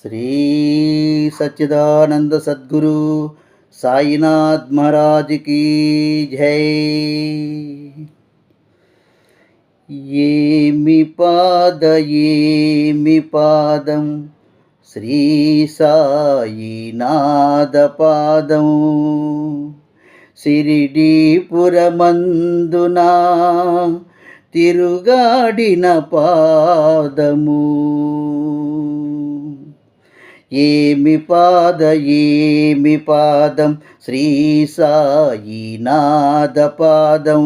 శ్రీ సచ్చిదానంద సద్గురు సాయినాథ్ మహారాజ్ की జై. ఏమి పాదం శ్రీ సాయినాథ పాదం, సిరిడీపురమందునా తిరుగాడిన పాదము. ఏమి పాదం శ్రీ సాయినాథ పాదం,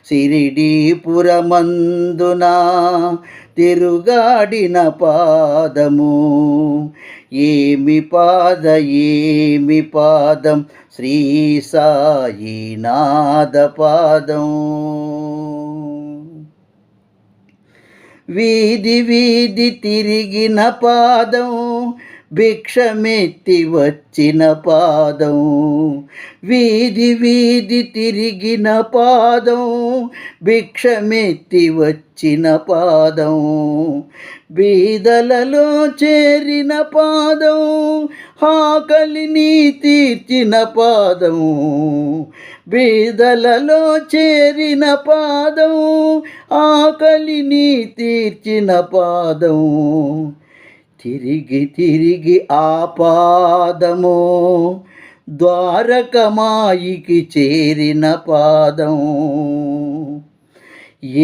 సిరిడీపురమందునా తిరుగాడిన పాదము. ఏమి పాదం శ్రీ సాయినాథ పాదం. వీధి వీధి తిరిగిన పాదం, భిక్షమెత్తి వచ్చిన పాదం. వీధి వీధి తిరిగిన పాదం, భిక్షమెత్తి వచ్చిన పాదం. బీదలలో చేరిన పాదం, ఆకలిని తీర్చిన పాదం. బీదలలో చేరిన పాదం, ఆకలిని తీర్చిన పాదం. తిరిగి తిరిగి ఆ పాదము ద్వారకమాయికి చేరిన పాదం.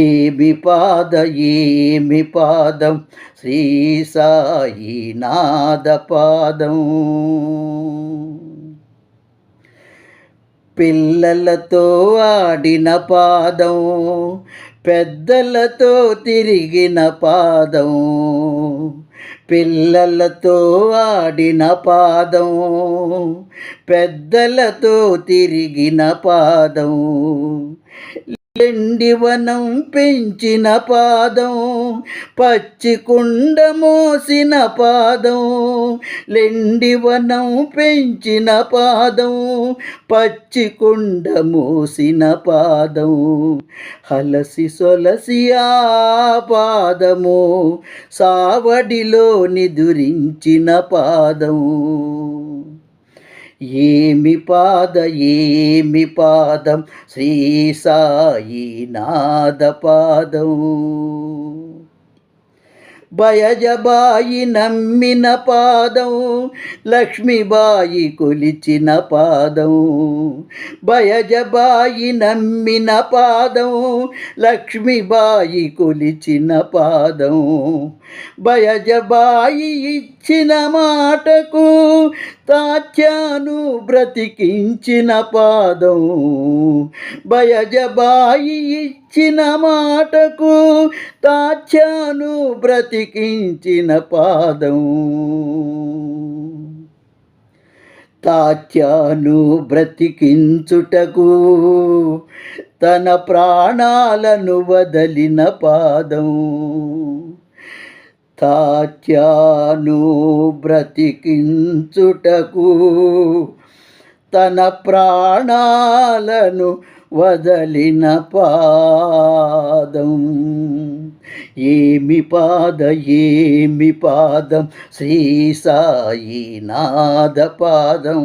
ఏమి పాదం శ్రీ సాయినాథ పాదం. పిల్లలతో ఆడిన పాదం, పెద్దలతో తిరిగిన పాదం. పిల్లలతో ఆడిన పాదం, పెద్దలతో తిరిగిన పాదం. లెండివనం పెంచిన పాదం, పచ్చి కుండ మోసిన పాదం. లెండివనం పెంచిన పాదం, పచ్చి కుండ మోసిన పాదం. హలసి సొలసి ఆ పాదము, సావడిలో నిదురించిన పాదం. ఏమి పాదం శ్రీ సాయినాథ పాదం. బయజబాయి నమ్మిన పాదం, లక్ష్మీబాయి కొలిచిన పాదం. బయజబాయి నమ్మిన పాదం, లక్ష్మీబాయి కొలిచిన పాదం. బయజబాయి ఇచ్చిన మాటకు తాత్యాను బ్రతికించిన పాదం. బయజబాయి ఇచ్చిన మాటకు తాత్యాను బ్రతికించిన పాదం. తాత్యాను బ్రతికించుటకు తన ప్రాణాలను వదలిన పాదం. తాత్యాను బ్రతికించుటకు తన ప్రాణాలను వదలిన పాదం. ఏమి పాదం శ్రీ సాయినాథ పాదం.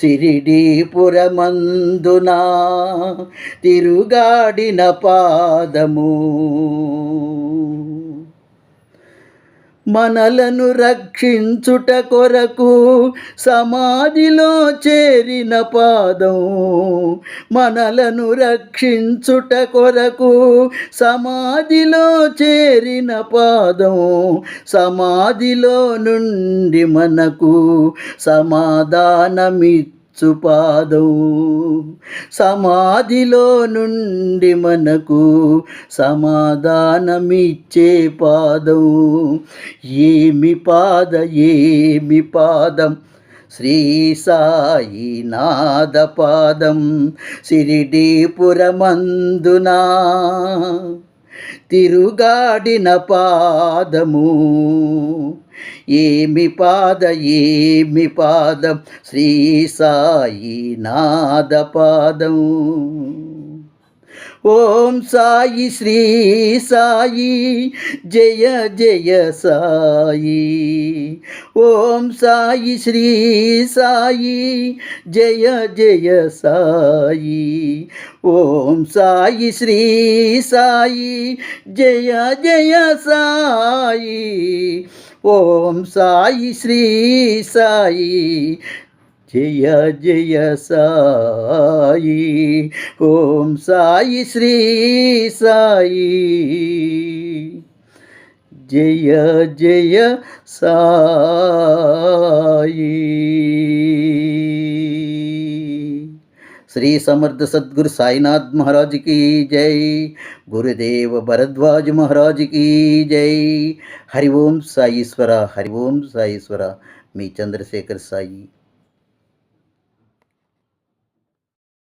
సిరిడీపురమందునా తిరుగాడిన పాదము. మనలను రక్షించుట కొరకు సమాధిలో చేరిన పాదం. మనలను రక్షించుట కొరకు సమాధిలో చేరిన పాదం. సమాధిలో నుండి మనకు సమాధానమిచ్చు పాదం. సమాధిలో నుండి మనకు సమాధానమిచ్చే పాదం. ఏమి పాదం శ్రీ సాయినాథ పాదం. సిరిడీపురమందునా తిరుగాడిన పాదము. ఏమి పాదం శ్రీ సాయినాథ పాదం. ఓం సాయి శ్రీ సాయి జయ జయ సాయి. ఓం సాయి శ్రీ సాయి జయ జయ సాయి. ఓం సాయి శ్రీ సాయి జయ జయ సాయి. ఓం సాయి శ్రీ సాయి జయ జయ సాయి. ఓం సాయి శ్రీ సాయి జయ జయ సాయి. శ్రీ సమర్థ సద్గురు సాయినాథ్ మహారాజ్ की జై. గురుదేవ భరద్వాజ్ మహారాజ్ की జై. హరి ఓం సాయీశ్వర, హరి ఓం సాయీశ్వర. మీ చంద్రశేఖర్ సాయి.